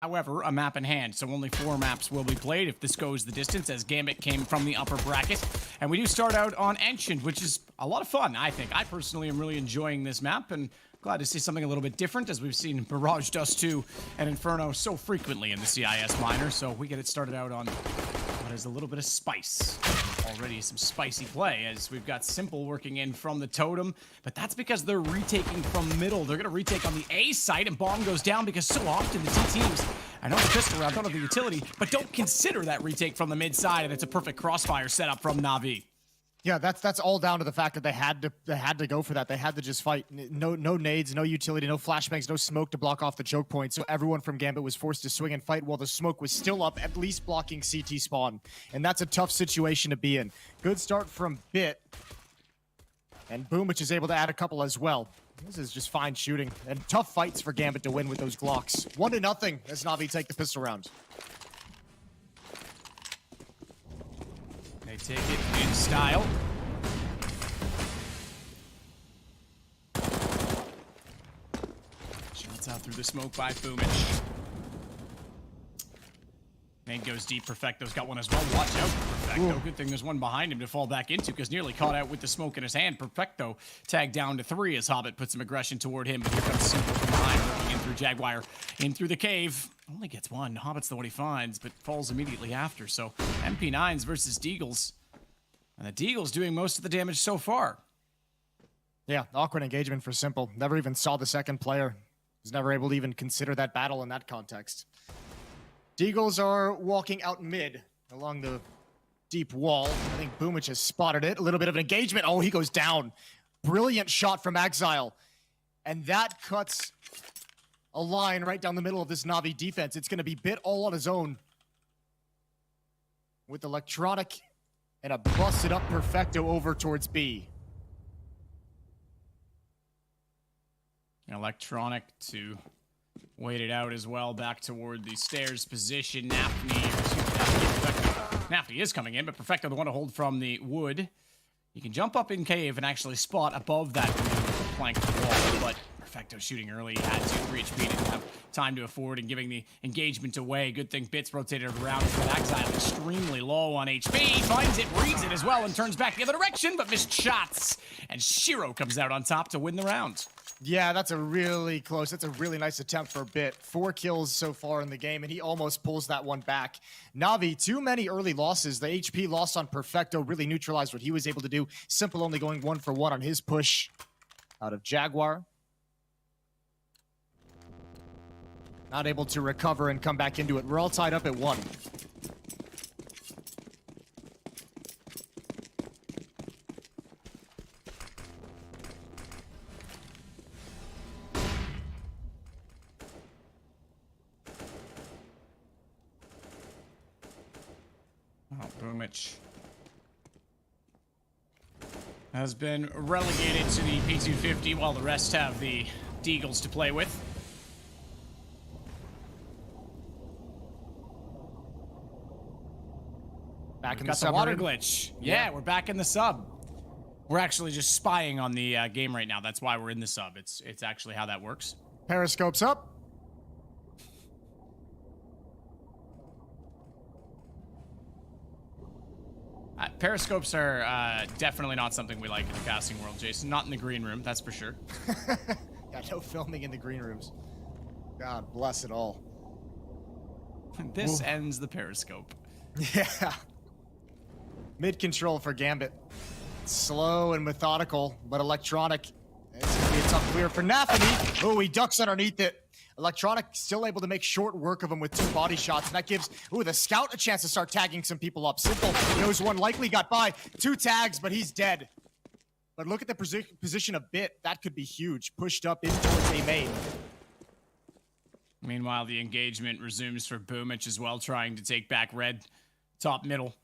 However, a map in hand, so only 4 maps will be played if this goes the distance, as Gambit came from the upper bracket. And we do start out on Ancient, which is a lot of fun, I think. I personally am really enjoying this map, and glad to see something a little bit different, as we've seen Barrage Dust 2 and Inferno so frequently in the CIS minor. So we get it started out on what is a little bit of spice. Already some spicy play, as we've got Simple working in from the totem, but that's because they're retaking from middle. They're going to retake on the A site, and Bomb goes down because so often the T teams, I know the pistol round, don't have the utility, but don't consider that retake from the mid side, and it's a perfect crossfire setup from Navi. Yeah, that's all down to the fact that they had to go for that. They had to just fight. No nades, no utility, no flashbangs, no smoke to block off the choke point. So everyone from Gambit was forced to swing and fight while the smoke was still up, at least blocking CT spawn. And that's a tough situation to be in. Good start from Bit. And Boomich is able to add a couple as well. This is just fine shooting. And tough fights for Gambit to win with those Glocks. 1-0 as Navi take the pistol round. They take it in style. Shots out through the smoke by Boomich. Nade goes deep. Perfecto's got one as well. Watch out for Perfecto. Ooh. Good thing there's one behind him to fall back into, because nearly caught out with the smoke in his hand. Perfecto tagged down to 3 as Hobbit puts some aggression toward him, but here comes Simple from behind, working in through Jaguar, in through the cave. Only gets one. Hobbit's the one he finds, but falls immediately after. So MP9s versus Deagles. And the Deagles doing most of the damage so far. Yeah, awkward engagement for Simple. Never even saw the second player. Was never able to even consider that battle in that context. Deagles are walking out mid along the deep wall. I think Boomich has spotted it. A little bit of an engagement. Oh, he goes down. Brilliant shot from Exile. And that cuts a line right down the middle of this Navi defense. It's going to be Bit all on his own. With Electronic and a busted up Perfecto over towards B. Electronic to wait it out as well, back toward the stairs position. Nafi is coming in, but Perfecto the one to hold from the wood. You can jump up in cave and actually spot above that plank wall, but Perfecto shooting early. He had 2-3 HP, didn't have time to afford, and giving the engagement away. Good thing Bits rotated around, but Exile extremely low on HP. Finds it, reads it as well, and turns back the other direction, but missed shots. And Shiro comes out on top to win the round. Yeah, that's a really close. That's a really nice attempt for Bit. 4 kills so far in the game, and he almost pulls that one back. Navi, too many early losses. The HP lost on Perfecto really neutralized what he was able to do. Simple only going 1 for 1 on his push out of Jaguar. Not able to recover and come back into it. We're all tied up at 1. Boomich has been relegated to the P250, while the rest have the Deagles to play with. Back in got the water glitch. Yeah, we're back in the sub. We're actually just spying on the game right now. That's why we're in the sub. It's actually how that works. Periscope's up. Periscopes are definitely not something we like in the casting world, Jason. Not in the green room, that's for sure. Yeah, no filming in the green rooms. God bless it all. This ends the Periscope. Yeah. Mid-control for Gambit. Slow and methodical, but Electronic. It's going to be a tough clear for Nafi. Oh, he ducks underneath it. Electronic still able to make short work of him with 2 body shots, and that gives the Scout a chance to start tagging some people up. Simple knows one likely got by. 2 tags, but he's dead. But look at the position of Bit. That could be huge. Pushed up in towards A main. Meanwhile, the engagement resumes for Boomich as well, trying to take back red top middle.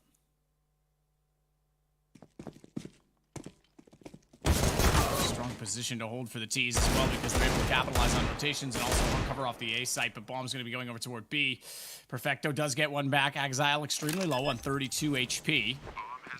Strong position to hold for the T's as well, because they're able to capitalize on rotations and also cover off the A site, but Bomb's going to be going over toward B. Perfecto does get one back. Exile extremely low on 32 HP.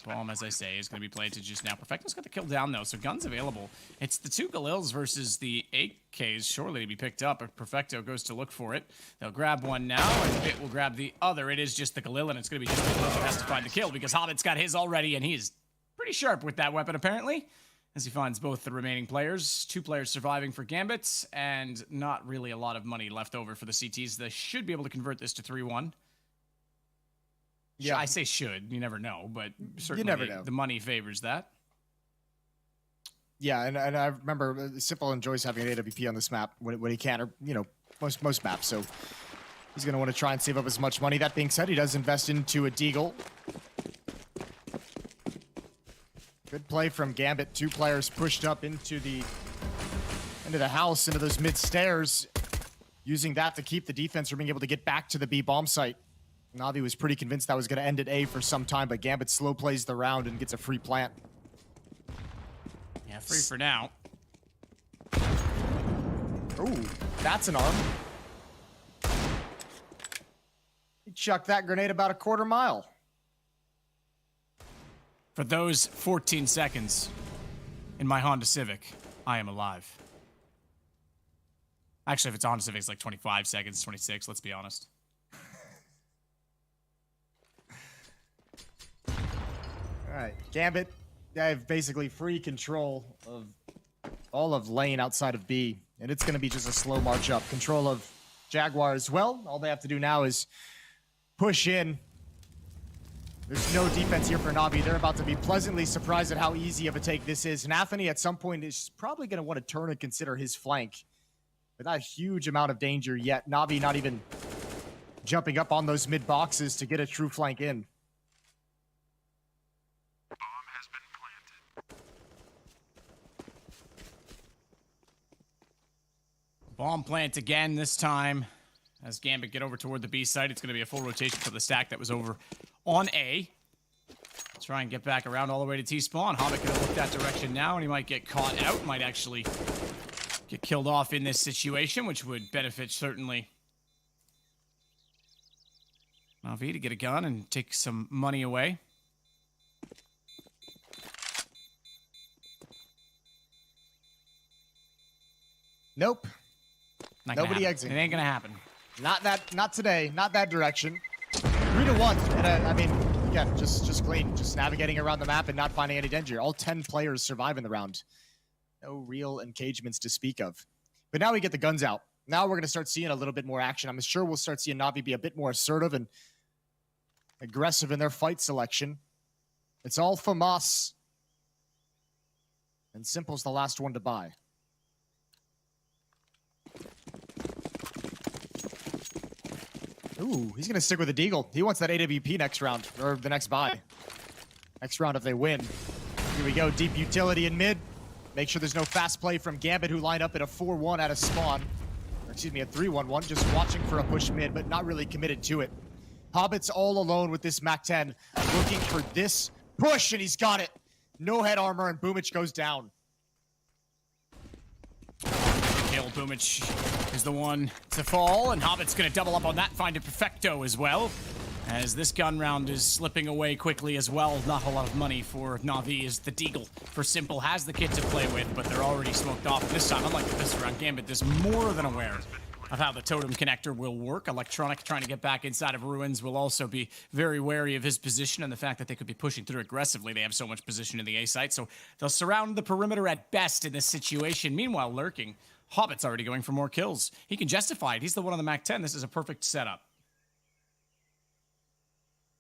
Bomb, as I say, is going to be planted just now. Perfecto's got the kill down, though, so guns available. It's the 2 Galils versus the 8Ks, surely to be picked up. If Perfecto goes to look for it, they'll grab one now, and Bit will grab the other. It is just the Galil, and it's going to be just the Galil that has to find the kill, because Hobbit's got his already, and he is pretty sharp with that weapon, apparently, as he finds both the remaining players. 2 players surviving for Gambit, and not really a lot of money left over for the CTs. They should be able to convert this to 3-1. Yeah, I say should. You never know, but certainly you never know. The money favors that. Yeah, and I remember Simple enjoys having an AWP on this map when he can, or, you know, most maps, so he's going to want to try and save up as much money. That being said, he does invest into a Deagle. Good play from Gambit. 2 players pushed up into the house, into those mid stairs, using that to keep the defense from being able to get back to the B bomb site. Navi was pretty convinced that was going to end at A for some time, but Gambit slow plays the round and gets a free plant. Yeah, free for now. Ooh, that's an arm. He chucked that grenade about a quarter mile. For those 14 seconds in my Honda Civic, I am alive. Actually, if it's Honda Civic, it's like 25 seconds, 26, let's be honest. All right, Gambit, they have basically free control of all of lane outside of B, and it's going to be just a slow march up. Control of Jaguar as well. All they have to do now is push in. There's no defense here for Navi. They're about to be pleasantly surprised at how easy of a take this is. Nathany at some point is probably going to want to turn and consider his flank. But not a huge amount of danger yet. Navi not even jumping up on those mid boxes to get a true flank in. Bomb plant again this time. As Gambit get over toward the B site, it's going to be a full rotation for the stack that was over on A. Try and get back around all the way to T-spawn. Hobbit going to look that direction now, and he might get caught out. Might actually get killed off in this situation, which would benefit certainly Navi to get a gun and take some money away. Nope. Nobody exit. It ain't gonna happen. Not today. Not that direction. 3-1. And I mean, again, just clean. Just navigating around the map and not finding any danger. All 10 players survive in the round. No real engagements to speak of. But now we get the guns out. Now we're gonna start seeing a little bit more action. I'm sure we'll start seeing Navi be a bit more assertive and aggressive in their fight selection. It's all FAMAS. And Simple's the last one to buy. Ooh, he's going to stick with the Deagle. He wants that AWP next round, or the next buy. Next round if they win. Here we go, deep utility in mid. Make sure there's no fast play from Gambit, who lined up at a 4-1 out of spawn. Or excuse me, a 3-1-1, just watching for a push mid, but not really committed to it. Hobbit's all alone with this MAC-10, looking for this push, and he's got it. No head armor, and Boomich goes down. Kill. Boomich is the one to fall, and Hobbit's going to double up on that, find a Perfecto as well. As this gun round is slipping away quickly as well. Not a lot of money for Navi as the Deagle for Simple has the kit to play with, but they're already smoked off. This time, unlike this round, Gambit is more than aware of how the totem connector will work. Electronic trying to get back inside of Ruins will also be very wary of his position and the fact that they could be pushing through aggressively. They have so much position in the A site, so they'll surround the perimeter at best in this situation. Meanwhile, lurking, Hobbit's already going for more kills. He can justify it. He's the one on the MAC-10. This is a perfect setup.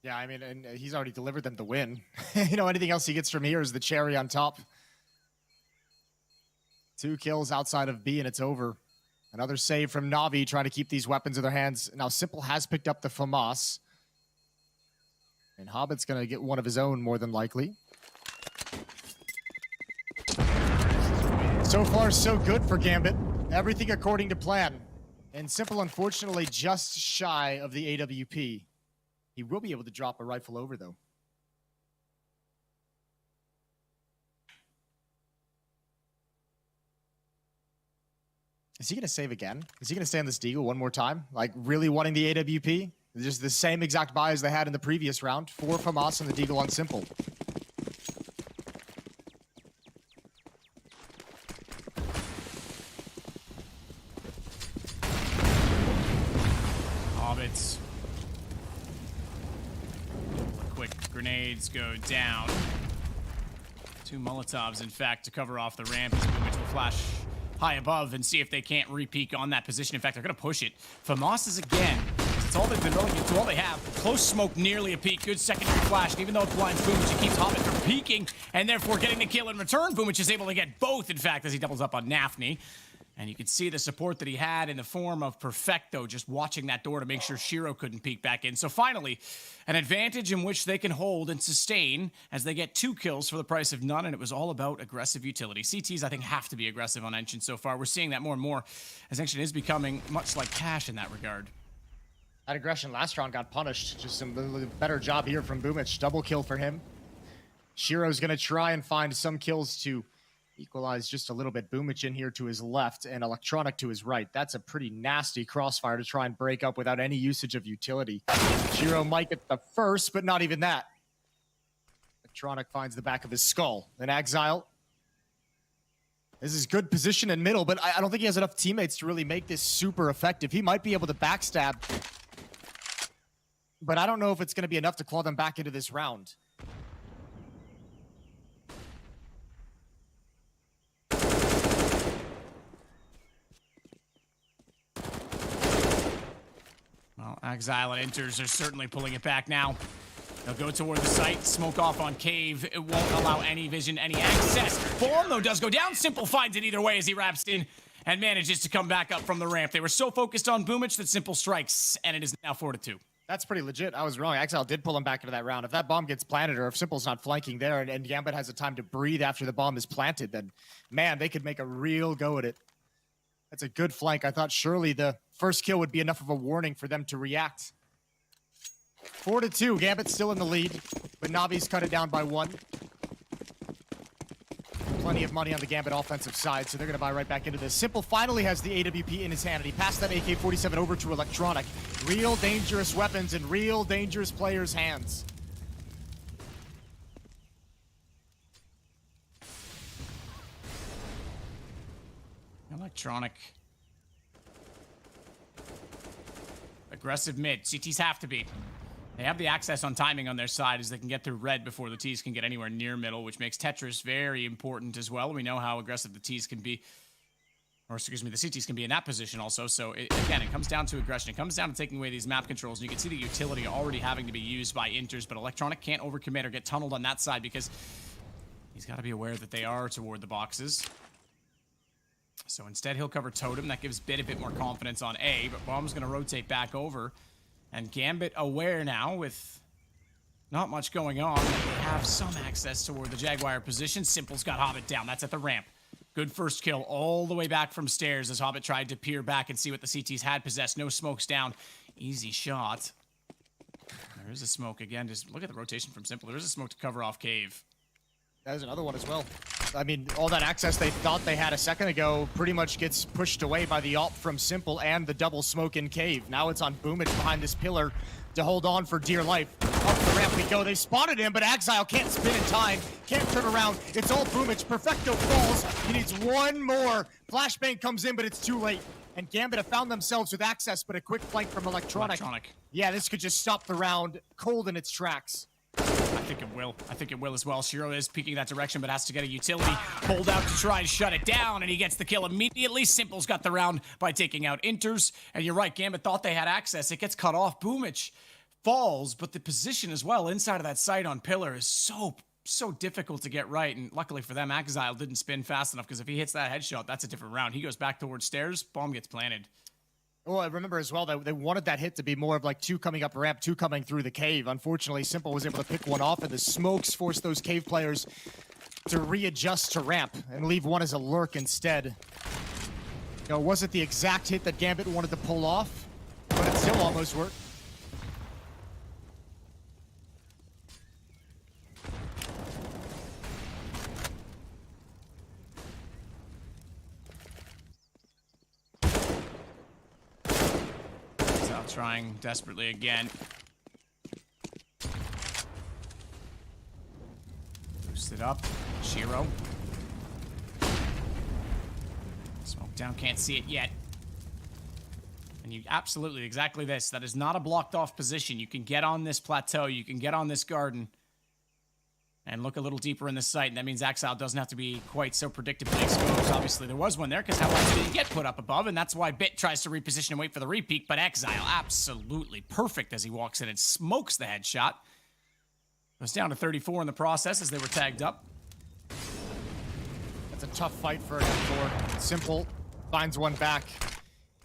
Yeah, I mean, and he's already delivered them the win. You know, anything else he gets from here is the cherry on top. 2 kills outside of B, and it's over. Another save from Navi, trying to keep these weapons in their hands. Now, Simple has picked up the FAMAS. And Hobbit's going to get one of his own, more than likely. So far, so good for Gambit. Everything according to plan. And Simple, unfortunately, just shy of the AWP. He will be able to drop a rifle over, though. Is he going to save again? Is he going to stay on this Deagle one more time? Like, really wanting the AWP? Just the same exact buy as they had in the previous round. 4 FAMAS and the Deagle on Simple. bullets. Quick grenades go down. 2 Molotovs, in fact, to cover off the ramp. Which will flash high above and see if they can't re-peek on that position. In fact, they're going to push it. FAMAS is again. It's all they've been relegated to. All they have. Close smoke, nearly a peek. Good secondary flash. And even though it blinds Boomich, he keeps Hobbit from peeking and therefore getting the kill in return. Boomich is able to get both, in fact, as he doubles up on Nafni. And you can see the support that he had in the form of Perfecto just watching that door to make sure Shiro couldn't peek back in. So finally, an advantage in which they can hold and sustain as they get 2 kills for the price of none, and it was all about aggressive utility. CTs, I think, have to be aggressive on Ancient so far. We're seeing that more and more as Ancient is becoming much like Cash in that regard. That aggression last round got punished. Just a better job here from Boomich. Double kill for him. Shiro's going to try and find some kills to equalize just a little bit. Boomich in here to his left and Electronic to his right. That's a pretty nasty crossfire to try and break up without any usage of utility. Shiro might get the first, but not even that. Electronic finds the back of his skull. Then Exile. This is good position in middle, but I don't think he has enough teammates to really make this super effective. He might be able to backstab, but I don't know if it's going to be enough to claw them back into this round. Well, Exile and Inters are certainly pulling it back now. They'll go toward the site, smoke off on Cave. It won't allow any vision, any access. Bomb, though, does go down. Simple finds it either way as he wraps in and manages to come back up from the ramp. They were so focused on Boomich that Simple strikes, and it is now 4-2. That's pretty legit. I was wrong. Exile did pull him back into that round. If that bomb gets planted or if Simple's not flanking there and Gambit has the time to breathe after the bomb is planted, then, man, they could make a real go at it. That's a good flank. I thought surely the first kill would be enough of a warning for them to react. 4-2. Gambit still in the lead, but Navi's cut it down by 1. Plenty of money on the Gambit offensive side, so they're going to buy right back into this. Simple finally has the AWP in his hand, and he passed that AK-47 over to Electronic. Real dangerous weapons in real dangerous players' hands. Electronic. Aggressive mid. CTs have to be. They have the access on timing on their side as they can get through red before the T's can get anywhere near middle, which makes Tetris very important as well. We know how aggressive the T's can be. Or, excuse me, the CTs can be in that position also. So, again, it comes down to aggression. It comes down to taking away these map controls. And you can see the utility already having to be used by Inters, but Electronic can't overcommit or get tunneled on that side because he's got to be aware that they are toward the boxes. So instead, he'll cover Totem. That gives Bit a bit more confidence on A, but Bomb's going to rotate back over. And Gambit aware now with not much going on. They have some access toward the Jaguar position. Simple's got Hobbit down. That's at the ramp. Good first kill all the way back from stairs as Hobbit tried to peer back and see what the CTs had possessed. No smokes down. Easy shot. There is a smoke again. Just look at the rotation from Simple. There is a smoke to cover off Cave. There's another one as well. I mean, all that access they thought they had a second ago pretty much gets pushed away by the ult from Simple and the double smoke in Cave. Now it's on Boomich behind this pillar to hold on for dear life. Up the ramp we go. They spotted him, but Exile can't spin in time. Can't turn around. It's all Boomich. Perfecto falls. He needs one more. Flashbang comes in, but it's too late. And Gambit have found themselves with access, but a quick flank from Electronic. Yeah, this could just stop the round cold in its tracks. I think it will. I think it will as well. Shiro is peeking that direction, but has to get a utility pulled out to try and shut it down, and he gets the kill immediately. Simple's got the round by taking out Inters, and you're right, Gambit thought they had access. It gets cut off. Boomich falls, but the position as well inside of that site on pillar is so difficult to get right, and luckily for them, Exile didn't spin fast enough, because if he hits that headshot, that's a different round. He goes back towards stairs, bomb gets planted. Well, I remember as well that they wanted that hit to be more of like 2 coming up ramp, 2 coming through the cave. Unfortunately, Simple was able to pick one off, and the smokes forced those cave players to readjust to ramp and leave one as a lurk instead. You know, it wasn't the exact hit that Gambit wanted to pull off, but it still almost worked. Trying desperately again. Boost it up. Shiro. Smoke down, can't see it yet. And you absolutely, exactly this. That is not a blocked off position. You can get on this plateau. You can get on this garden and look a little deeper in the site. And that means Exile doesn't have to be quite so predictably exposed. Obviously, there was one there because how else did he get put up above? And that's why Bit tries to reposition and wait for the repeat. But Exile, absolutely perfect as he walks in and smokes the headshot. Goes down to 34 in the process as they were tagged up. That's a tough fight for an M4. Simple finds one back.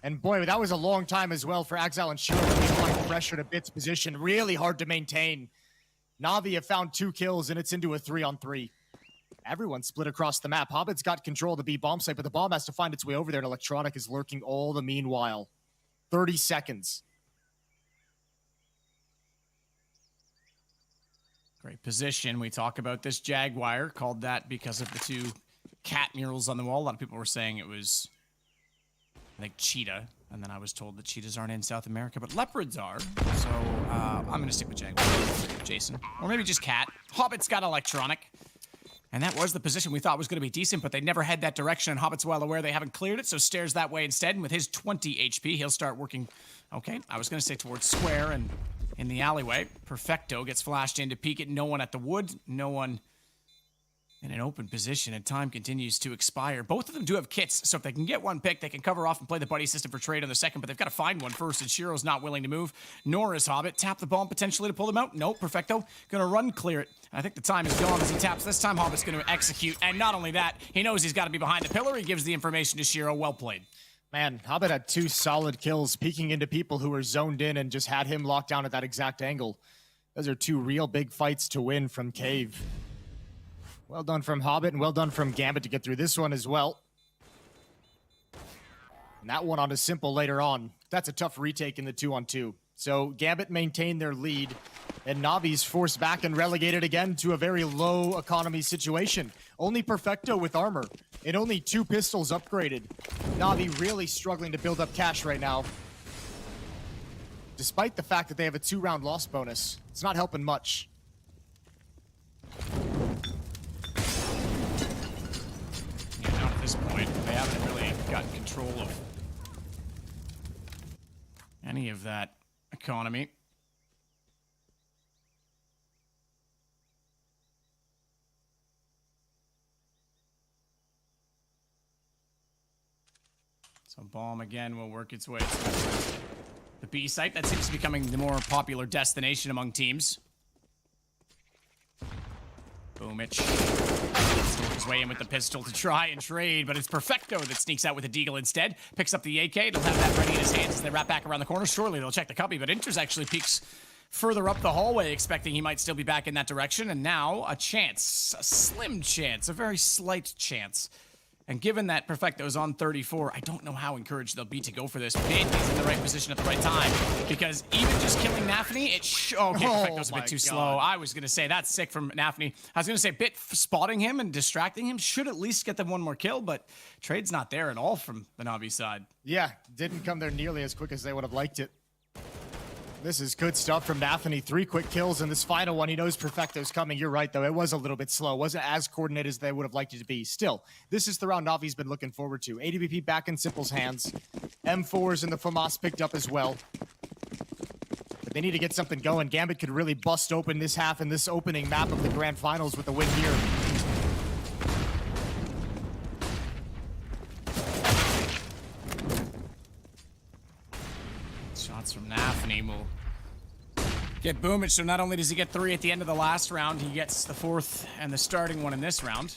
And boy, that was a long time as well for Exile and Shiro to be applying pressure to Bit's position. Really hard to maintain. Navi have found 2 kills, and it's into a 3-on-3. Everyone split across the map. Hobbit's got control of the B bomb site, but the bomb has to find its way over there, and Electronic is lurking all the meanwhile. 30 seconds. Great position. We talk about this Jaguar, called that because of the 2 cat murals on the wall. A lot of people were saying it was, I think, cheetah. And then I was told that cheetahs aren't in South America, but leopards are. So I'm going to stick with Jaguar, Jason. Or maybe just cat. Hobbit's got Electronic. And that was the position we thought was going to be decent, but they never head that direction. And Hobbit's well aware they haven't cleared it, so stares that way instead. And with his 20 HP, he'll start working, okay, I was going to say towards square and in the alleyway. Perfecto gets flashed in to peek it. No one at the wood. No one in an open position, and time continues to expire. Both of them do have kits, so if they can get one pick, they can cover off and play the buddy system for trade on the second, but they've got to find one first, and Shiro's not willing to move, nor is Hobbit. Tap the bomb potentially to pull them out. Nope, Perfecto gonna run clear it. I think the time is gone as he taps. This time Hobbit's gonna execute, and not only that, he knows he's got to be behind the pillar. He gives the information to Shiro. Well played. Man, Hobbit had 2 solid kills, peeking into people who were zoned in and just had him locked down at that exact angle. Those are 2 real big fights to win from Cave. Well done from Hobbit, and well done from Gambit to get through this one as well. And that one on a simple later on. That's a tough retake in the 2-on-2. So Gambit maintained their lead, and Navi's forced back and relegated again to a very low economy situation. Only Perfecto with armor, and only 2 pistols upgraded. Navi really struggling to build up cash right now. Despite the fact that they have a 2-round loss bonus. It's not helping much. At this point, they haven't really gotten control of any of that economy. So bomb again will work its way to the B site. That seems to be becoming the more popular destination among teams. Boomich. Work his way in with the pistol to try and trade, but it's Perfecto that sneaks out with a deagle instead. Picks up the AK. He'll have that ready in his hands as they wrap back around the corner. Surely they'll check the cubby, but Inters actually peeks further up the hallway, expecting he might still be back in that direction. And now a chance, a slim chance, a very slight chance. And given that Perfecto's on 34, I don't know how encouraged they'll be to go for this. Bit is in the right position at the right time, because even just killing Nafny, okay, Perfecto's a bit too slow. I was going to say, that's sick from Nafny. I was going to say, Bit spotting him and distracting him should at least get them one more kill, but trade's not there at all from the Navi side. Yeah, didn't come there nearly as quick as they would have liked it. This is good stuff from Nafny. 3 quick kills, and this final one, he knows Perfecto's coming. You're right, though. It was a little bit slow. Wasn't as coordinated as they would have liked it to be. Still, this is the round Navi's been looking forward to. AWP back in Simple's hands. M4s and the FAMAS picked up as well. But they need to get something going. Gambit could really bust open this half and this opening map of the Grand Finals with a win here. Shots from Nafny will get Boomich, so not only does he get 3 at the end of the last round, he gets the 4th and the starting one in this round.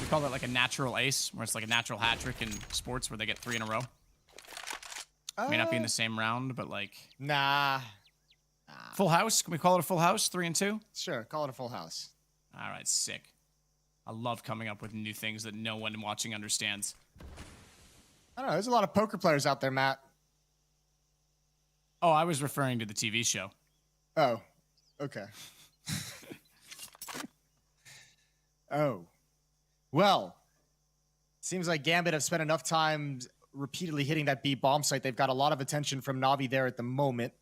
We call that like a natural ace, where it's like a natural hat trick in sports where they get 3 in a row. May not be in the same round, but like... Nah. Full house? Can we call it a full house? 3 and 2? Sure, call it a full house. All right, sick. I love coming up with new things that no one watching understands. I don't know, there's a lot of poker players out there, Matt. Oh, I was referring to the TV show. Oh, okay. Oh. Well, seems like Gambit have spent enough time repeatedly hitting that B bomb site. They've got a lot of attention from Navi there at the moment.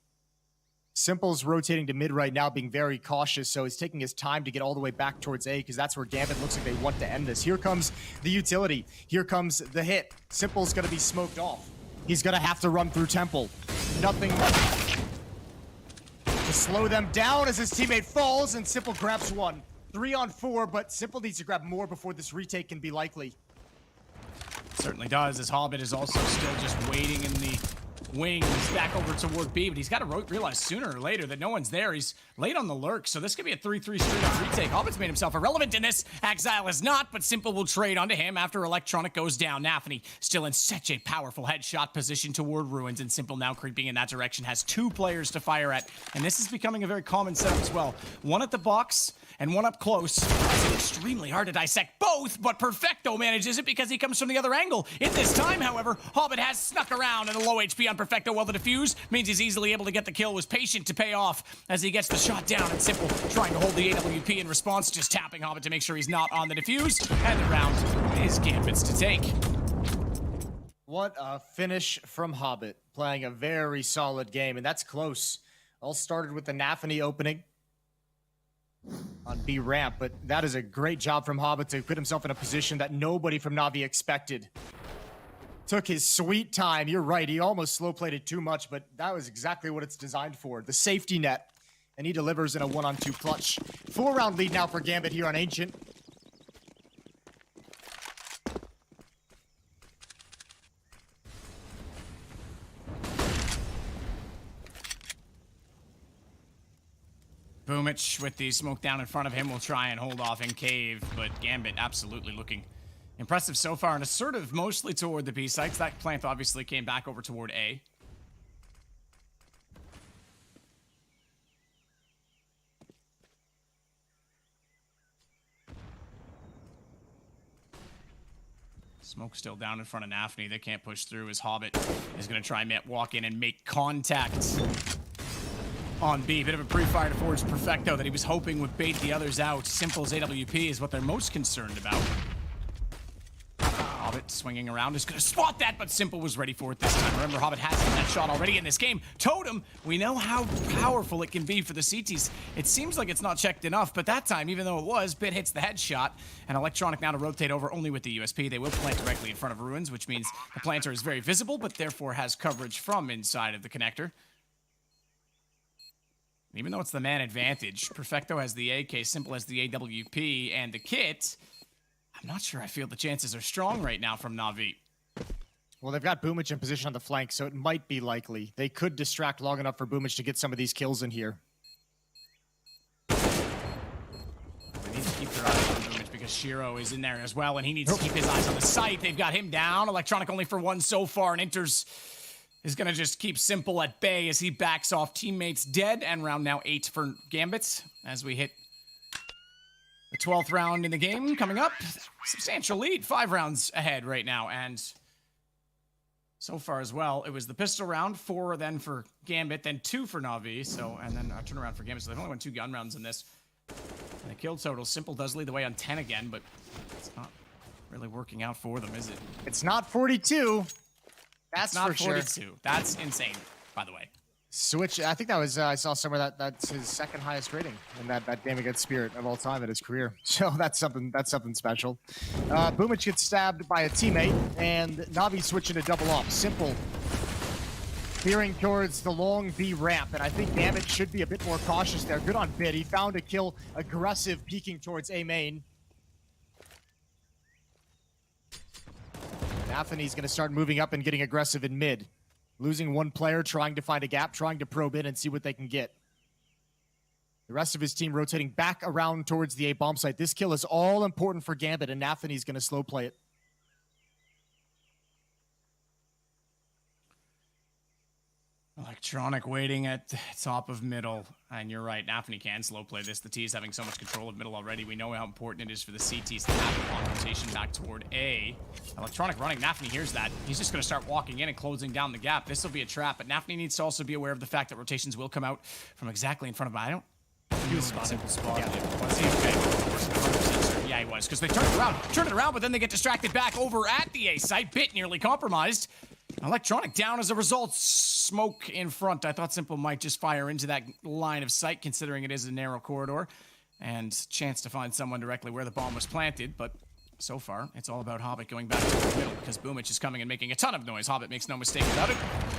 Simple's rotating to mid right now, being very cautious, so he's taking his time to get all the way back towards A, because that's where Gambit looks like they want to end this. Here comes the utility. Here comes the hit. Simple's going to be smoked off. He's gonna have to run through Temple. Nothing to slow them down as his teammate falls, and Simple grabs one. 3 on 4, but Simple needs to grab more before this retake can be likely. Certainly does, as Hobbit is also still just waiting in the wings back over toward B, but he's got to realize sooner or later that no one's there. He's late on the lurk, so this could be a 3-3 straight up retake. Hobbit's made himself irrelevant in this. Exile is not, but Simple will trade onto him after Electronic goes down. Nafany still in such a powerful headshot position toward Ruins, and Simple now creeping in that direction. Has 2 players to fire at, and this is becoming a very common setup as well. One at the box and one up close. It's extremely hard to dissect both, but Perfecto manages it because he comes from the other angle. In this time, however, Hobbit has snuck around, and a low HP on Perfecto while the defuse means he's easily able to get the kill. Was patient to pay off as he gets the shot down, and Simple trying to hold the AWP in response, just tapping Hobbit to make sure he's not on the defuse, and the round is Gambit's to take. What a finish from Hobbit, playing a very solid game, and that's close. All started with the Nafany opening on B ramp, but that is a great job from Hobbit to put himself in a position that nobody from Navi expected. Took his sweet time. You're right, he almost slow played it too much, but that was exactly what it's designed for. The safety net, and he delivers in a 1-on-2 clutch. 4-round lead now for Gambit here on Ancient. Boomich with the smoke down in front of him will try and hold off in cave, but Gambit absolutely looking impressive so far and assertive mostly toward the B sites. That plant obviously came back over toward A. Smoke still down in front of Nafany. They can't push through as Hobbit is going to try and walk in and make contact on B. Bit of a pre-fire towards Perfecto that he was hoping would bait the others out. Simple's AWP is what they're most concerned about. Hobbit swinging around is going to spot that, but Simple was ready for it this time. Remember, Hobbit has hit that shot already in this game. Totem, we know how powerful it can be for the CTs. It seems like it's not checked enough, but that time, even though it was, Bit hits the headshot, and Electronic now to rotate over only with the USP. They will plant directly in front of Ruins, which means the planter is very visible, but therefore has coverage from inside of the connector. Even though it's the man advantage, Perfecto has the AK, Simple has the AWP, and the kit. I'm not sure I feel the chances are strong right now from Navi. Well, they've got Boomich in position on the flank, so it might be likely. They could distract long enough for Boomich to get some of these kills in here. They need to keep their eyes on Boomich because Shiro is in there as well, and he needs to keep his eyes on the site. They've got him down. Electronic only for 1 so far, and Inters is going to just keep Simple at bay as he backs off. Teammates dead, and round now 8 for Gambit as we hit the 12th round in the game coming up. Substantial lead, 5 rounds ahead right now, and so far as well, it was the pistol round, 4 then for Gambit, then 2 for Navi, so, and then a turnaround for Gambit, so they've only won 2 gun rounds in this. And the kill total, Simple does lead the way on 10 again, but it's not really working out for them, is it? It's not 42. That's not for 42. Sure. That's insane, by the way. Switch. I think that was, I saw somewhere that's his 2nd highest rating in that game against Spirit of all time in his career. So that's something special. Boomich gets stabbed by a teammate, and Navi switching to double up. Simple veering towards the long B ramp, and I think Gambit should be a bit more cautious there. Good on Bit. He found a kill, aggressive, peeking towards A main. Nafany's going to start moving up and getting aggressive in mid. Losing 1 player, trying to find a gap, trying to probe in and see what they can get. The rest of his team rotating back around towards the A bomb site. This kill is all important for Gambit, and Nafany's going to slow play it. Electronic waiting at the top of middle. And you're right, Nafany can slow play this. The T is having so much control of middle already. We know how important it is for the CTs to have a long rotation back toward A. Electronic running. Nafany hears that. He's just going to start walking in and closing down the gap. This will be a trap, but Nafany needs to also be aware of the fact that rotations will come out from exactly in front of him. I don't... He was Simple spot. Yeah. Was he okay? 100% sure. Yeah, he was. Because they turned it around, but then they get distracted back over at the A site. Bit nearly compromised. Electronic down as a result. Smoke in front. I thought Simple might just fire into that line of sight, considering it is a narrow corridor. And chance to find someone directly where the bomb was planted, but so far, it's all about Hobbit going back to the middle because Boomich is coming and making a ton of noise. Hobbit makes no mistake about it.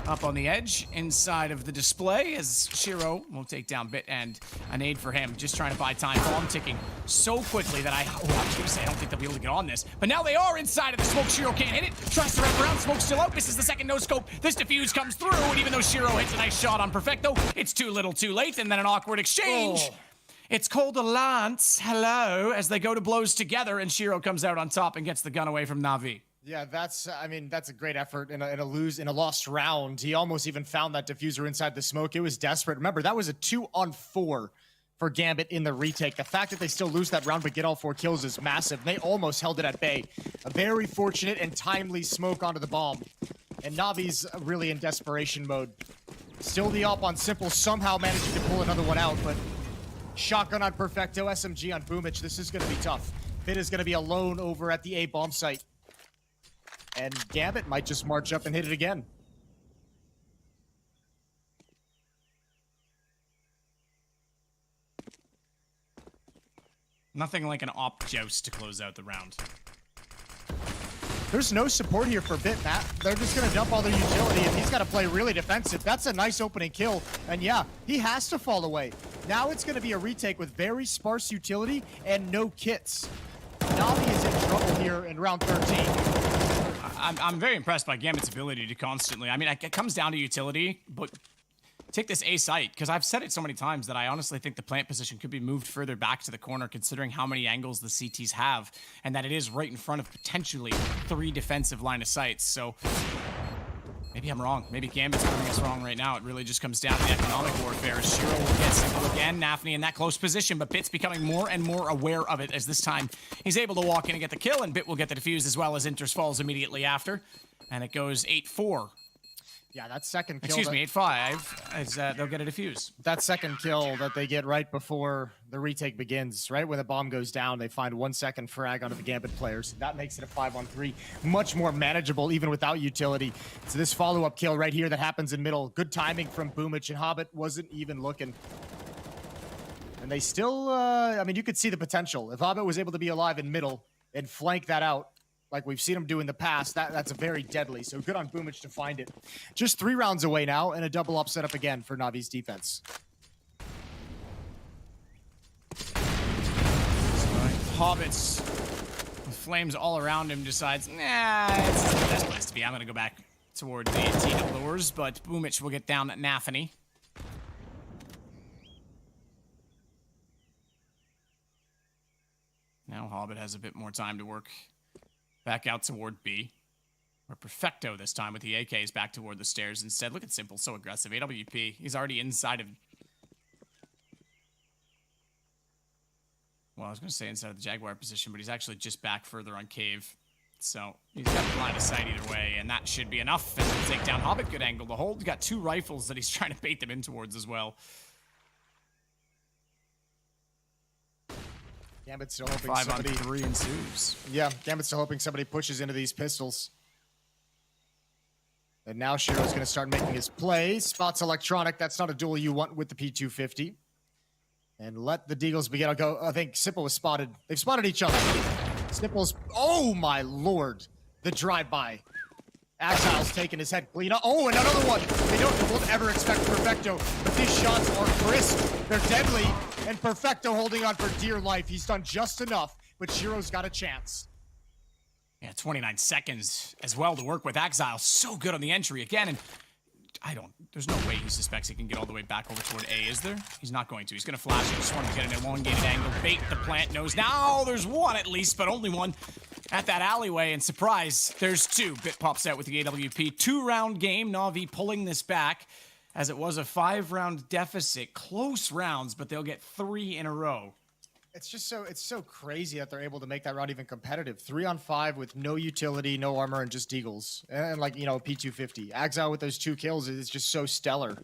Up on the edge, inside of the display, as Shiro will take down Bit, and a nade for him. Just trying to buy time. Bomb ticking so quickly that I was going to say I don't think they'll be able to get on this. But now they are inside of the smoke. Shiro can't hit it. Tries to wrap around. Smoke's still out. Misses the second no-scope. This defuse comes through, and even though Shiro hits a nice shot on Perfecto, it's too little too late, and then an awkward exchange. Oh. It's called a lance, hello, as they go to blows together, and Shiro comes out on top and gets the gun away from Navi. Yeah, that's a great effort in a lost round. He almost even found that diffuser inside the smoke. It was desperate. Remember, that was a 2-on-4 for Gambit in the retake. The fact that they still lose that round but get all 4 kills is massive. They almost held it at bay. A very fortunate and timely smoke onto the bomb. And Navi's really in desperation mode. Still the op on Simple, somehow managing to pull another one out, but shotgun on Perfecto, SMG on Boomich. This is going to be tough. Bit is going to be alone over at the A bomb site. And Gambit might just march up and hit it again. Nothing like an op joust to close out the round. There's no support here for Bit, Matt. They're just going to dump all their utility, and he's got to play really defensive. That's a nice opening kill, and yeah, he has to fall away. Now it's going to be a retake with very sparse utility and no kits. Navi is in trouble here in round 13. I'm very impressed by Gambit's ability to constantly... I mean, it comes down to utility, but take this A site, because I've said it so many times that I honestly think the plant position could be moved further back to the corner considering how many angles the CTs have, and that it is right in front of potentially 3 defensive line of sights. So maybe I'm wrong. Maybe Gambit's proving us wrong right now. It really just comes down to the economic warfare. Shiro will get Simple again. Nafny in that close position, but Bit's becoming more and more aware of it as this time he's able to walk in and get the kill, and Bit will get the defuse as well as Inters falls immediately after. And it goes 8-4. Yeah, that second kill. Excuse me, 8-5. Is they'll get a defuse. That second kill that they get right before the retake begins, right when the bomb goes down, they find 1 second frag onto the Gambit players. That makes it a 5-on-3, much more manageable even without utility. So this follow-up kill right here that happens in middle, good timing from Boomich, and Hobbit wasn't even looking. And they still, I mean, you could see the potential. If Hobbit was able to be alive in middle and flank that out, like we've seen him do in the past, that's a very deadly. So good on Boomich to find it. Just 3 rounds away now, and a double up setup again for Navi's defense. Hobbits, with flames all around him, decides, nah, it's not the best place to be. I'm going to go back toward the Tina lures, but Boomich will get down at Nafany. Now Hobbit has a bit more time to work back out toward B. Or Perfecto this time with the AKs back toward the stairs instead. Look at Simple, so aggressive. AWP, he's already inside of... Well, I was going to say inside of the Jaguar position, but he's actually just back further on Cave. So he's got the line of sight either way, and that should be enough. And he'll take down Hobbit. Good angle to hold. He's got 2 rifles that he's trying to bait them in towards as well. Gambit's still hoping 5-on-3 ensues. Yeah, Gambit's still hoping somebody pushes into these pistols. And now Shiro's going to start making his play. Spots electronic. That's not a duel you want with the P250. And let the Deagles begin. I'll go. I think Simple was spotted. They've spotted each other. Simple's... Oh, my Lord. The drive-by. Exile's taking his head clean up. Oh, and another one. They won't ever expect Perfecto, but these shots are crisp. They're deadly, and Perfecto holding on for dear life. He's done just enough, but Shiro's got a chance. Yeah, 29 seconds as well to work with. Exile so good on the entry again, and there's no way he suspects he can get all the way back over toward A, is there? He's not going to. He's going to flash it. Just want to get an elongated angle. Bait the plant nose. Now there's one at least, but only one at that alleyway, and surprise, there's 2. Bit pops out with the AWP. 2-round game. Navi pulling this back as it was a 5-round deficit. Close rounds, but they'll get 3 in a row. It's just so crazy that they're able to make that round even competitive. 3-on-5 with no utility, no armor, and just Deagles. And like, you know, P250. Exile with those 2 kills is just so stellar.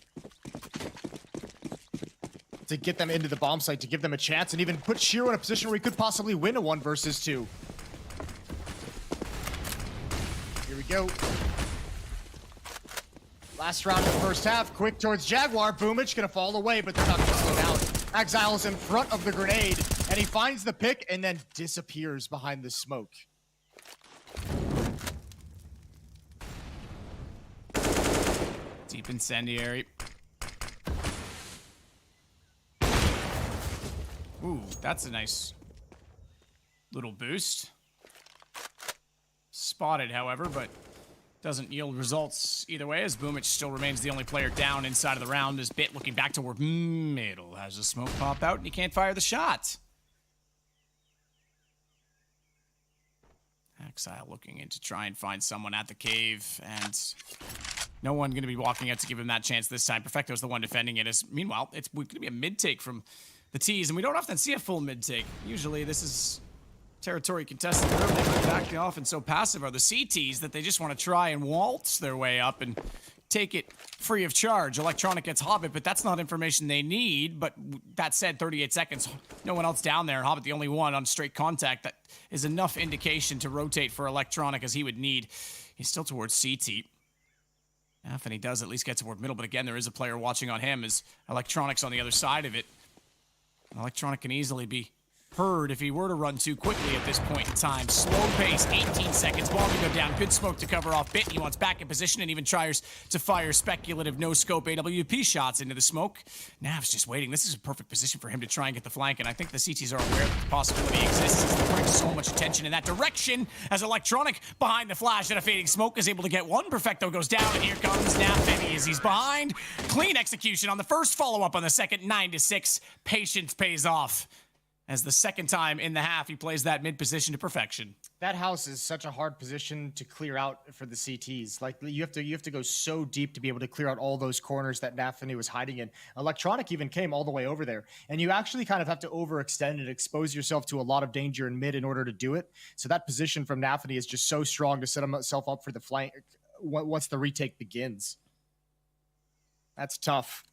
To get them into the bomb site, to give them a chance, and even put Shiro in a position where he could possibly win a 1 versus 2. Here we go. Last round of the first half. Quick towards Jaguar. Boomich gonna fall away, but they're not gonna slow down. Exile's in front of the grenade, and he finds the pick and then disappears behind the smoke. Deep incendiary. Ooh, that's a nice little boost. Spotted, however, but doesn't yield results either way, as Boomich still remains the only player down inside of the round, as Bit looking back toward middle. Has the smoke pop out, and he can't fire the shot. Exile looking in to try and find someone at the cave, and no one going to be walking out to give him that chance this time. Perfecto's the one defending it. As meanwhile, it's going to be a mid-take from the T's, and we don't often see a full mid-take. Usually this is territory contested early, but backing off and so passive are the CTs that they just want to try and waltz their way up and take it free of charge. Electronic gets Hobbit, but that's not information they need. But that said, 38 seconds, no one else down there. Hobbit the only one on straight contact. That is enough indication to rotate for Electronic as he would need. He's still towards CT. And he does at least get toward middle, but again, there is a player watching on him as Electronic's on the other side of it. Electronic can easily be heard if he were to run too quickly at this point in time. Slow pace, 18 seconds, ball to go down. Good smoke to cover off Bit. He wants back in position and even tries to fire speculative no-scope AWP shots into the smoke. Nav's just waiting. This is a perfect position for him to try and get the flank, and I think the CTs are aware that the possibility exists as they bring so much attention in that direction as Electronic behind the flash and a fading smoke is able to get one. Perfecto goes down, and here comes Navi as he's behind. Clean execution on the first follow-up on the second, 9-6. Patience pays off. As the second time in the half, he plays that mid position to perfection. That house is such a hard position to clear out for the CTs. Like, you have to go so deep to be able to clear out all those corners that Nathany was hiding in. Electronic even came all the way over there. And you actually kind of have to overextend and expose yourself to a lot of danger in mid in order to do it. So that position from Nathany is just so strong to set himself up for the flank once the retake begins. That's tough.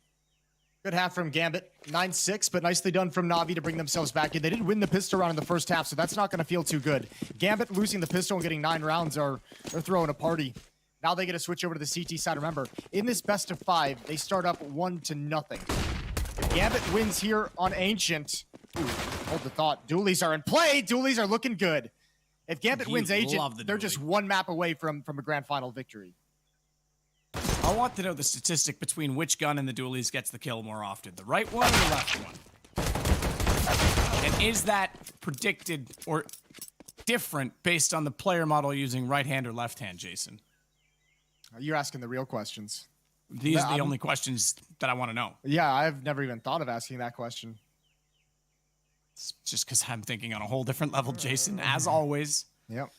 Good half from Gambit. 9-6, but nicely done from Navi to bring themselves back in. They didn't win the pistol round in the first half, so that's not going to feel too good. Gambit losing the pistol and getting 9 rounds they're throwing a party. Now they get to switch over to the CT side. Remember, in this best of 5, they start up 1-0. If Gambit wins here on Ancient, ooh, hold the thought. Dualies are in play. Dualies are looking good. If Gambit wins Ancient, they're just one map away from a grand final victory. I want to know the statistic between which gun in the dualies gets the kill more often, the right one or the left one? And is that predicted or different based on the player model using right hand or left hand, Jason? You're asking the real questions. These are the only questions that I want to know. Yeah, I've never even thought of asking that question. It's just because I'm thinking on a whole different level, Jason, as always. Yep.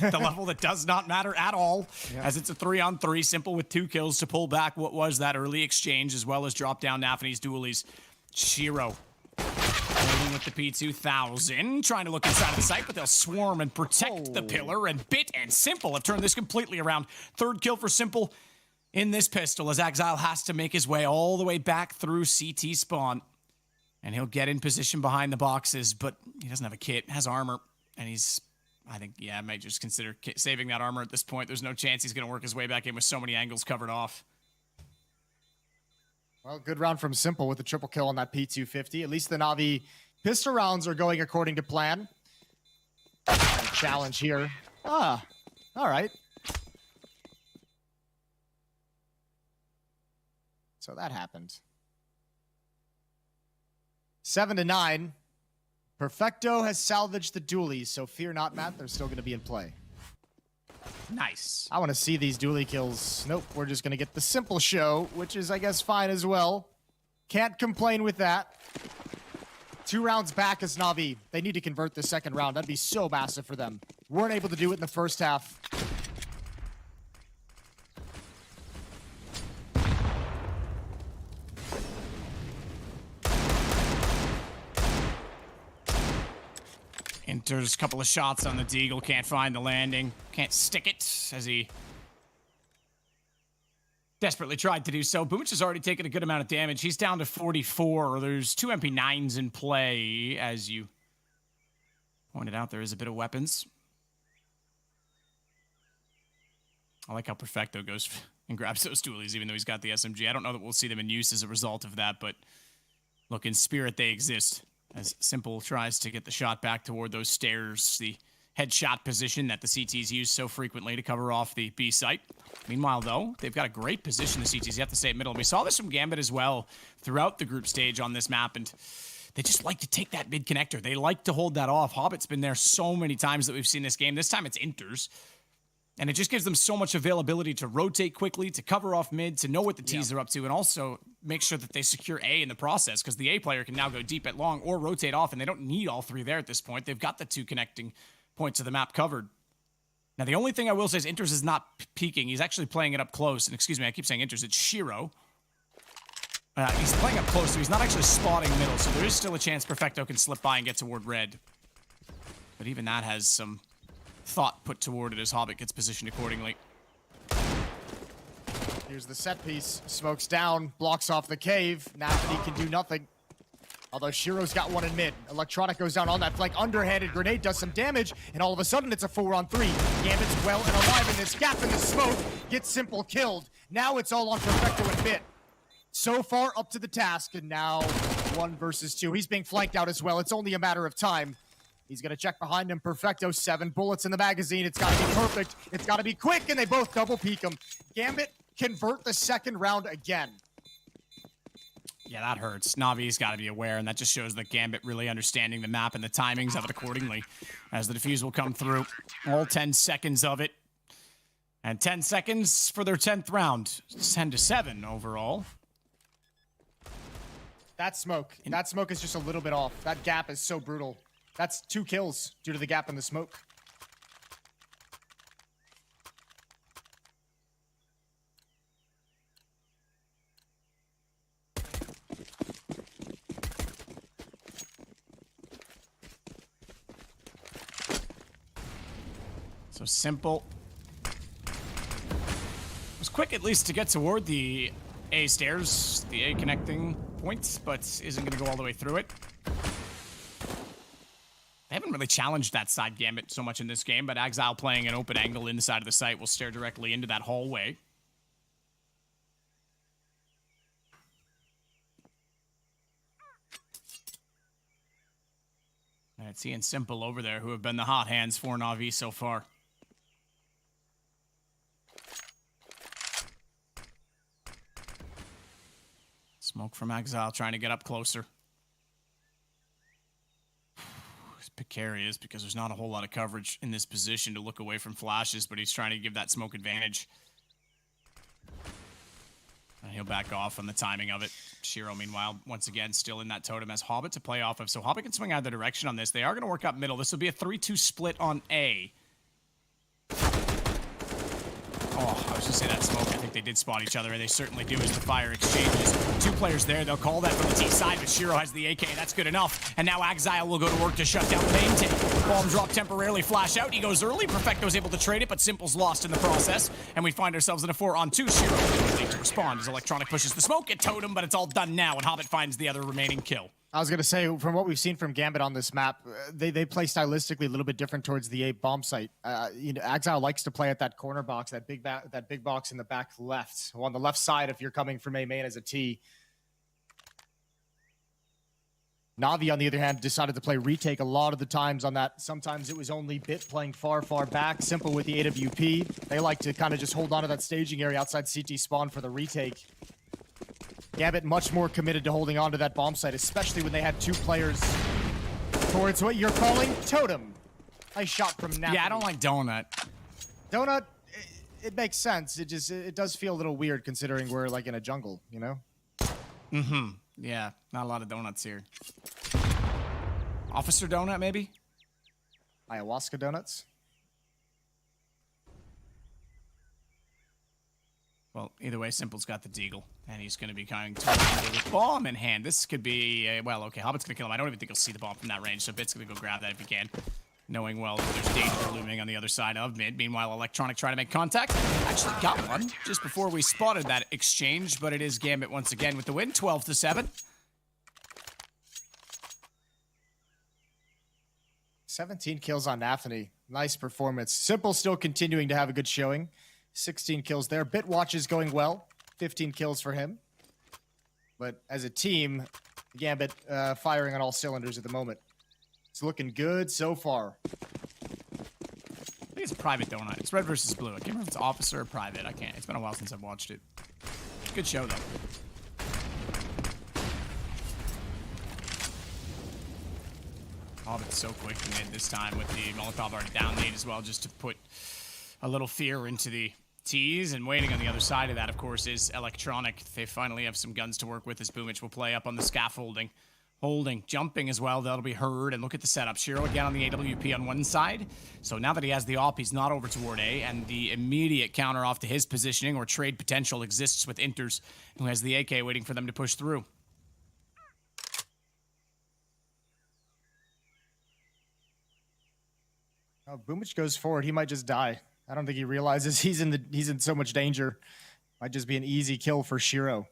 The level that does not matter at all, as it's a 3-on-3, simple with 2 kills to pull back what was that early exchange, as well as drop down Nathany's dualies. Shiro holding with the P2000, trying to look inside of the site, but they'll swarm and protect the pillar, and Bit and Simple have turned this completely around. 3rd kill for Simple in this pistol, as Exile has to make his way all the way back through CT spawn. And he'll get in position behind the boxes, but he doesn't have a kit, has armor, and he's... I think, yeah, I might just consider saving that armor at this point. There's no chance he's going to work his way back in with so many angles covered off. Well, good round from Simple with the triple kill on that P250. At least the Navi pistol rounds are going according to plan. Challenge here. Ah, all right. So that happened. 7-9. Perfecto has salvaged the dualies, so fear not, Matt. They're still going to be in play. Nice. I want to see these dualie kills. Nope, we're just going to get the Simple show, which is, I guess, fine as well. Can't complain with that. 2 rounds back as Navi. They need to convert the second round. That'd be so massive for them. Weren't able to do it in the first half. Enters a couple of shots on the Deagle. Can't find the landing. Can't stick it as he desperately tried to do so. Boomich has already taken a good amount of damage. He's down to 44. There's 2 MP9s in play. As you pointed out, there is a bit of weapons. I like how Perfecto goes and grabs those dualies, even though he's got the SMG. I don't know that we'll see them in use as a result of that, but Look, in spirit, they exist. As Simple tries to get the shot back toward those stairs, the headshot position that the CTs use so frequently to cover off the B site. Meanwhile, though, they've got a great position, the CTs. You have to say, middle. And we saw this from Gambit as well throughout the group stage on this map, and they just like to take that mid connector. They like to hold that off. Hobbit's been there so many times that we've seen this game. This time it's Inters. And it just gives them so much availability to rotate quickly, to cover off mid, to know what the T's are up to, and also make sure that they secure A in the process, because the A player can now go deep at long or rotate off, and they don't need all three there at this point. They've got the two connecting points of the map covered. Now, the only thing I will say is Inters is not peeking. He's actually playing it up close. And excuse me, I keep saying Inters. It's Shiro. He's playing up close, so he's not actually spotting middle, so there is still a chance Perfecto can slip by and get toward red. But even that has some thought put toward it as Hobbit gets positioned accordingly. Here's the set piece. Smokes down, blocks off the cave. Navi can do nothing. Although Shiro's got one in mid. Electronic goes down on that flank. Underhanded grenade does some damage, and all of a sudden it's a 4-on-3. Gambit's well and alive in this gap in the smoke. Gets Simple killed. Now it's all on Perfecto and Bit. So far up to the task, and now 1 versus 2. He's being flanked out as well. It's only a matter of time. He's going to check behind him. Perfecto, 7 bullets in the magazine. It's got to be perfect. It's got to be quick, and they both double peek him. Gambit convert the second round again. Yeah, that hurts. Navi's got to be aware, and that just shows that Gambit really understanding the map and the timings of it accordingly as the defuse will come through. All 10 seconds of it. And 10 seconds for their 10th round. 10-7 overall. That smoke is just a little bit off. That gap is so brutal. That's 2 kills due to the gap in the smoke. So Simple was quick at least to get toward the A stairs, the A connecting points, but isn't going to go all the way through it. They haven't really challenged that side Gambit so much in this game, but Exile playing an open angle inside of the site will stare directly into that hallway. And it's Ian Simple over there who have been the hot hands for Navi so far. Smoke from Exile trying to get up closer. It's precarious because there's not a whole lot of coverage in this position to look away from flashes, but he's trying to give that smoke advantage. And he'll back off on the timing of it. Shiro, meanwhile, once again, still in that totem as Hobbit to play off of. So Hobbit can swing either direction on this. They are going to work up middle. This will be a 3-2 split on A. Oh, I was just saying that smoke. I think they did spot each other, and they certainly do as the fire exchanges. 2 players there. They'll call that from the T side, but Shiro has the AK. That's good enough. And now Exile will go to work to shut down the main tank. Bomb drop temporarily flash out. He goes early. Perfecto's able to trade it, but Simple's lost in the process. And we find ourselves in a 4-on-2. Shiro late to respond as Electronic pushes the smoke at Totem, but it's all done now, and Hobbit finds the other remaining kill. I was going to say, from what we've seen from Gambit on this map, they play stylistically a little bit different towards the A bomb site. You know, Exile likes to play at that corner box, that big box in the back left. Well, on the left side, if you're coming from A main as a T. Navi, on the other hand, decided to play retake a lot of the times on that. Sometimes it was only Bit playing far, far back. Simple with the AWP. They like to kind of just hold on to that staging area outside CT spawn for the retake. Gambit much more committed to holding on to that bomb site, especially when they had 2 players towards what you're calling Totem. Nice shot from Navi. Yeah, I don't like Donut. Donut, it makes sense. It does feel a little weird considering we're like in a jungle, you know? Mm-hmm. Yeah, not a lot of donuts here. Officer Donut, maybe? Ayahuasca donuts? Well, either way, Simple's got the deagle, and he's going to be coming to with bomb in hand. This could be, well, okay, Hobbit's going to kill him. I don't even think he'll see the bomb from that range, so Bit's going to go grab that if he can, knowing well that there's danger looming on the other side of mid. Meanwhile, Electronic trying to make contact. Actually got one just before we spotted that exchange, but it is Gambit once again with the win, 12-7. 17 kills on Nathany. Nice performance. Simple still continuing to have a good showing. 16 kills there. Bitwatch is going well. 15 kills for him. But as a team, Gambit firing on all cylinders at the moment. It's looking good so far. I think it's private donut. It's red versus blue. I can't remember if it's officer or private. I can't. It's been a while since I've watched it. Good show, though. Hobbit's so quick to mid this time with the Molotov already down nade as well, just to put a little fear into the T's. And waiting on the other side of that, of course, is Electronic. They finally have some guns to work with as Boomich will play up on the scaffolding. Holding, jumping as well, that'll be heard. And look at the setup. Shiro again on the AWP on one side. So now that he has the AWP, he's not over toward A, and the immediate counter off to his positioning or trade potential exists with Inters, who has the AK waiting for them to push through. Oh, Boomich goes forward. He might just die. I don't think he realizes he's in so much danger. Might just be an easy kill for Shiro.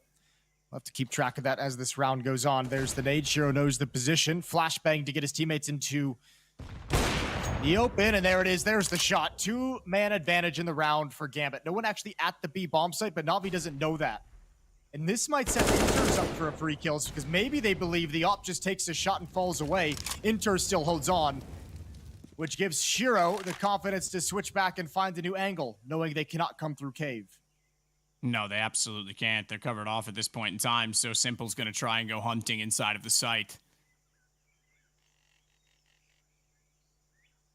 We'll have to keep track of that as this round goes on. There's the nade. Shiro knows the position. Flashbang to get his teammates into the open, and there it is. There's the shot. 2-man advantage in the round for Gambit. No one actually at the B bomb site, but Navi doesn't know that. And this might set Inters up for a free kills because maybe they believe the op just takes a shot and falls away. Inters still holds on, which gives Shiro the confidence to switch back and find a new angle, knowing they cannot come through cave. No, they absolutely can't. They're covered off at this point in time, so Simple's going to try and go hunting inside of the site.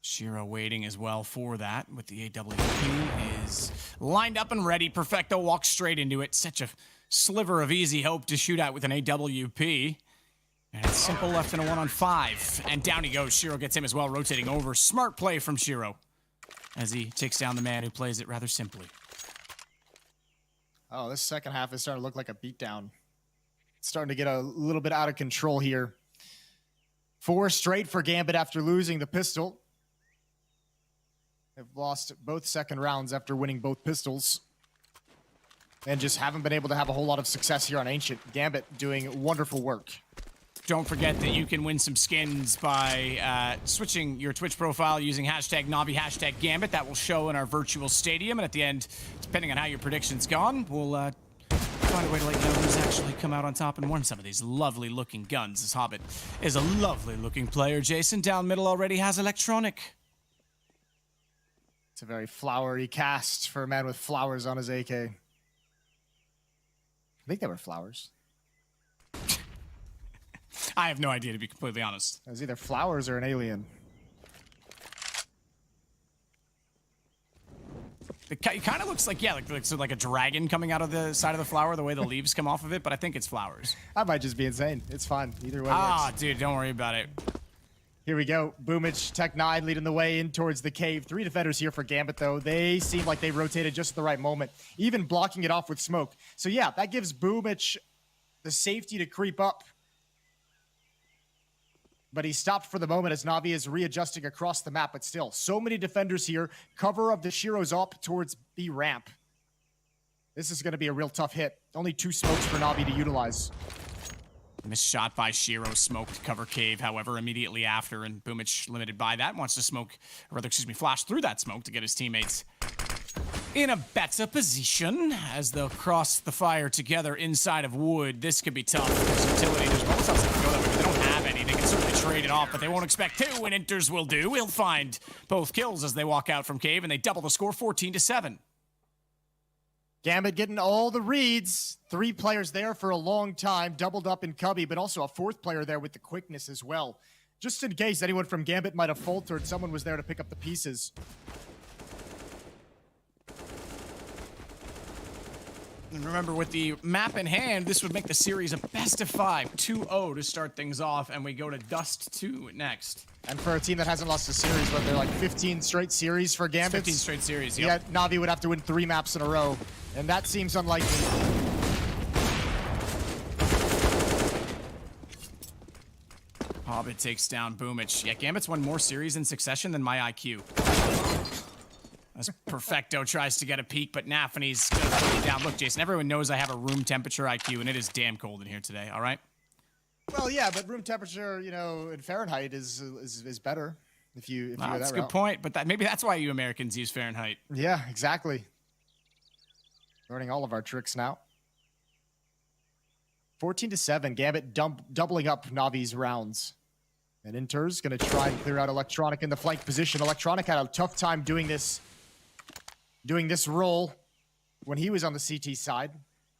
Shiro waiting as well for that with the AWP is lined up and ready. Perfecto walks straight into it. Such a sliver of easy hope to shoot at with an AWP. And it's Simple left in a 1-on-5. And down he goes. Shiro gets him as well, rotating over. Smart play from Shiro as he takes down the man who plays it rather simply. Oh, this second half is starting to look like a beatdown. It's starting to get a little bit out of control here. 4 straight for Gambit after losing the pistol. They've lost both second rounds after winning both pistols. And just haven't been able to have a whole lot of success here on Ancient. Gambit doing wonderful work. Don't forget that you can win some skins by switching your Twitch profile using hashtag Navi, hashtag Gambit. That will show in our virtual stadium. And at the end, depending on how your prediction's gone, we'll find a way to let you know who's actually come out on top and won some of these lovely looking guns. This Hobbit is a lovely looking player. Jason down middle already has Electronic. It's a very flowery cast for a man with flowers on his AK. I think they were flowers. I have no idea, to be completely honest. It was either flowers or an alien. It kind of looks like, yeah, like a dragon coming out of the side of the flower, the way the leaves come off of it, but I think it's flowers. I might just be insane. It's fine. Either way works. Dude, don't worry about it. Here we go. Boomich, Tech 9 leading the way in towards the cave. 3 defenders here for Gambit, though. They seem like they rotated just at the right moment, even blocking it off with smoke. So, yeah, that gives Boomich the safety to creep up. But he stopped for the moment as Navi is readjusting across the map. But still, so many defenders here. Cover of the Shiro's up towards B ramp. This is going to be a real tough hit. Only 2 smokes for Navi to utilize. Missed shot by Shiro, smoke to cover cave, however, immediately after, and Boomich, limited by that, wants to smoke, or rather, excuse me, flash through that smoke to get his teammates in a better position as they'll cross the fire together inside of wood. This could be tough. There's utility. There's Molotovs that can go that way, but they don't have any. They can certainly trade it off, but they won't expect to, and Inters will do. He'll find both kills as they walk out from cave, and they double the score 14-7. Gambit getting all the reads. 3 players there for a long time, doubled up in Cubby, but also a 4th player there with the quickness as well. Just in case anyone from Gambit might have faltered, someone was there to pick up the pieces. And remember, with the map in hand, this would make the series a best of 5, 2-0 to start things off, and we go to Dust 2 next. And for a team that hasn't lost a series, but they're like 15 straight series for Gambit. 15 straight series, yep. Yeah, Navi would have to win 3 maps in a row, and that seems unlikely. Hobbit takes down Boomich. Yeah, Gambit's won more series in succession than my IQ. As Perfecto tries to get a peek, but Nafany's gonna put it down. Look, Jason, everyone knows I have a room temperature IQ, and it is damn cold in here today, all right? Well, yeah, but room temperature, you know, in Fahrenheit is better if you go that route. That's a good point, but maybe that's why you Americans use Fahrenheit. Yeah, exactly. Learning all of our tricks now. 14-7. Gambit doubling up Navi's rounds. And Inter's going to try and clear out Electronic in the flank position. Electronic had a tough time doing this role when he was on the CT side.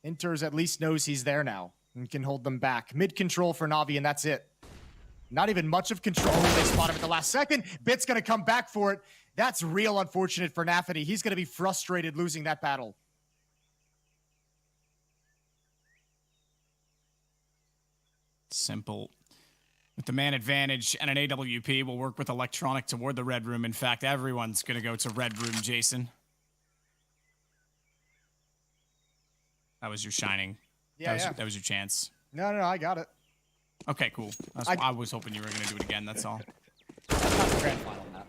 Inter's at least knows he's there now and can hold them back. Mid control for Navi, and that's it. Not even much of control. They spot him at the last second. Bit's going to come back for it. That's real unfortunate for Nafity. He's going to be frustrated losing that battle. Simple. With the man advantage and an AWP, we'll work with Electronic toward the red room. In fact, everyone's going to go to red room, Jason. That was your shining. Yeah, that was your chance. No, I got it. Okay, cool. I was hoping you were going to do it again, that's all. That's not the grand final map.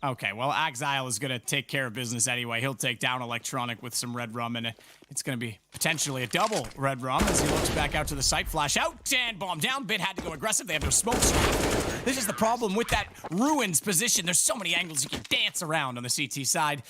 Okay, well, Axile is going to take care of business anyway. He'll take down Electronic with some red rum, and it's going to be potentially a double red rum as he looks back out to the site. Flash out, and bomb down. Bit had to go aggressive. They have no smoke. This is the problem with that Ruins position. There's so many angles you can dance around on the CT side.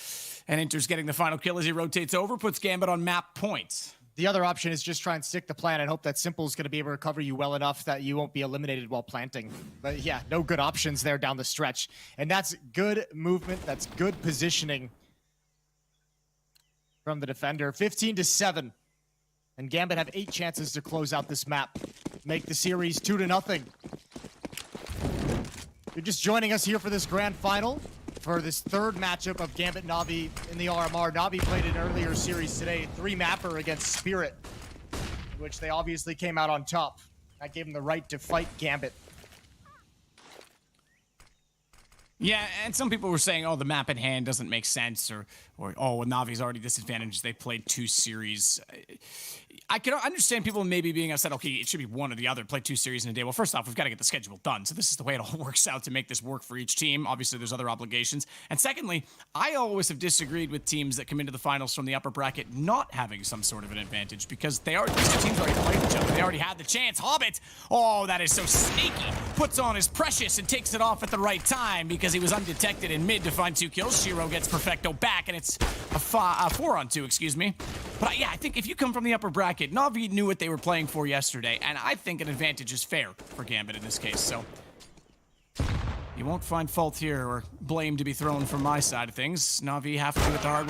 And Inter's getting the final kill as he rotates over, puts Gambit on map points. The other option is just try and stick the plan and hope that Simple's going to be able to cover you well enough that you won't be eliminated while planting. But yeah, no good options there down the stretch. And that's good movement. That's good positioning from the defender. 15-7. And Gambit have 8 chances to close out this map. Make the series 2-0. You're just joining us here for this grand final. For this third matchup of Gambit Navi in the RMR. Navi played an earlier series today, 3-mapper against Spirit, which they obviously came out on top. That gave them the right to fight Gambit. Yeah, and some people were saying, oh, the map at hand doesn't make sense, or oh, well, Navi's already disadvantaged. They played 2 series. I can understand people maybe being upset, okay, it should be one or the other, play 2 series in a day. Well, first off, we've got to get the schedule done. So this is the way it all works out to make this work for each team. Obviously, there's other obligations. And secondly, I always have disagreed with teams that come into the finals from the upper bracket not having some sort of an advantage because these 2 teams already played each other. They already had the chance. Hobbit, oh, that is so sneaky. Puts on his Precious and takes it off at the right time because he was undetected in mid to find 2 kills. Shiro gets Perfecto back, and it's a 4-on-2, excuse me. But yeah, I think if you come from the upper bracket, Navi knew what they were playing for yesterday, and I think an advantage is fair for Gambit in this case, so you won't find fault here or blame to be thrown from my side of things. Navi have to do it the hard way.